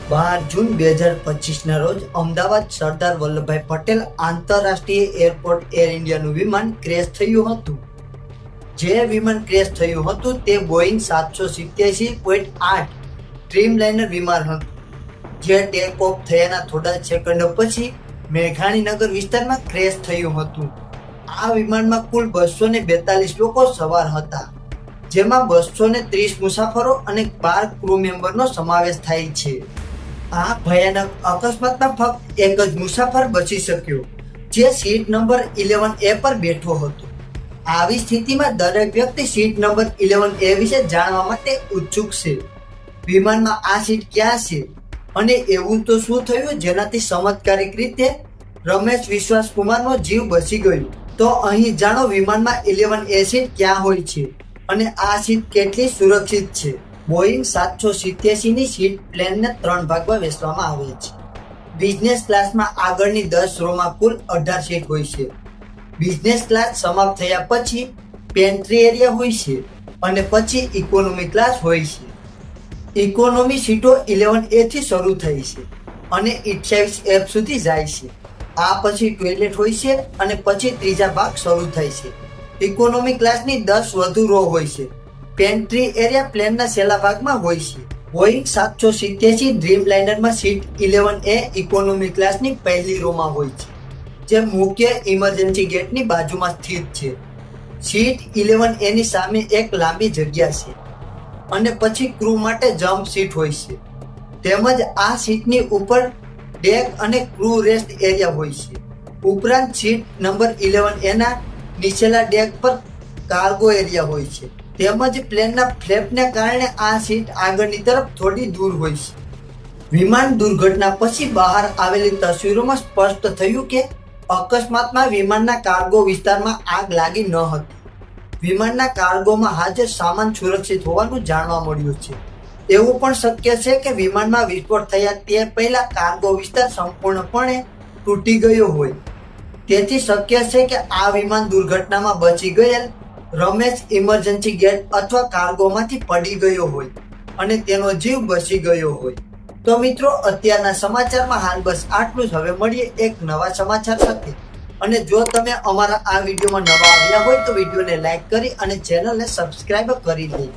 12 જૂન 2025ના રોજ અમદાવાદ સરદાર વલ્લભભાઈ પટેલ આંતરરાષ્ટ્રીય airport air ઇન્ડિયાનું વિમાન ક્રેશ થયું હતું. જે વિમાન ક્રેશ થયું હતું તે બોઈંગ 787.8 ડ્રીમલાઇનર વિમાન હતું, જે ટેક ઓફ થયાના થોડા સેકન્ડો પછી મેઘાણીનગર વિસ્તારમાં ક્રેશ થયું હતું. આ વિમાનમાં કુલ 242 લોકો સવાર હતા, જેમાં 230 મુસાફરો અને 12 ક્રૂ મેમ્બરનો સમાવેશ થાય છે. આ ભયાનક અકસ્માતમાં ફક્ત એક જ મુસાફર બચી શક્યો, જે સીટ નંબર 11A પર બેઠો હતો. આવી સ્થિતિમાં દરેક વ્યક્તિ સીટ નંબર 11A વિશે જાણવા માટે ઉત્સુક છે. વિમાનમાં આ સીટ ક્યાં છે અને એવું તો શું થયું જેનાથી ચમત્કારિક રીતે રમેશ વિશ્વાસ કુમારનો જીવ બચી ગયો? તો અહીં જાણો વિમાનમાં 11A સીટ ક્યાં હોય છે અને આ સીટ કેટલી સુરક્ષિત છે. બોઈંગ 787ની સીટ પ્લેનને 3 ભાગમાં વહેંચવામાં આવે છે. બિઝનેસ ક્લાસમાં આગળની 10 રોમાં કુલ 18 સીટ હોય છે. બિઝનેસ ક્લાસ સમાપ્ત થયા પછી પેન્ટ્રી એરિયા હોય છે અને પછી ઇકોનોમી ક્લાસ હોય છે. ઇકોનોમી સીટો 11A થી શરૂ થાય છે અને 28F સુધી જાય છે. આ પછી ટોયલેટ હોય છે અને પછી ત્રીજા ભાગ શરૂ થાય છે. ઇકોનોમી ક્લાસની 10 વધુ રો હોય છે. પેન્ટ્રી એરિયા પ્લેનના છેલ્લા ભાગમાં હોય છે. બોઈંગ 787 ડ્રીમલાઇનરમાં સીટ 11A ઇકોનોમી ક્લાસની પહેલી રોમાં હોય છે, જે મુખ્ય ઇમરજન્સી ગેટની બાજુમાં સ્થિત છે. સીટ 11A ની સામે એક લાંબી જગ્યા છે અને પછી ક્રૂ માટે જમ્પ સીટ હોય છે. તેમજ આ સીટની ઉપર ડેક અને ક્રૂ રેસ્ટ એરિયા હોય છે. ઉપરાંત સીટ નંબર 11A ના નીચેલા ડેક પર કાર્ગો એરિયા હોય છે. તેમજ પ્લેનના ફ્લેપને કારણે આ સીટ આગળની તરફ થોડી દૂર હોય છે. વિમાન દુર્ઘટના પછી બહાર આવેલી તસવીરોમાં સ્પષ્ટ થયું કે અકસ્માતમાં વિમાનના કાર્ગો વિસ્તારમાં આગ લાગી ન હતી. વિમાનના કાર્ગોમાં હાજર સામાન સુરક્ષિત હોવાનું જાણવા મળ્યું છે. એવું પણ શક્ય છે કે વિમાનમાં વિસ્ફોટ થયા તે પહેલા કાર્ગો વિસ્તાર સંપૂર્ણપણે તૂટી ગયો હોય. તેથી શક્ય છે કે આ વિમાન દુર્ઘટનામાં બચી ગયેલ રમેશ ઇમરજન્સી ગેટ અથવા કાર્ગોમાંથી પડી ગયો હોય અને તેનો જીવ બચી ગયો હોય. તો મિત્રો, અત્યારના સમાચારમાં હાલ બસ આટલું જ. હવે મળીએ એક નવા સમાચાર સાથે. અને જો તમે અમારા આ વિડીયોમાં નવા આવ્યા હોય તો વિડીયોને લાઈક કરી અને ચેનલને સબસ્ક્રાઇબ કરી લે.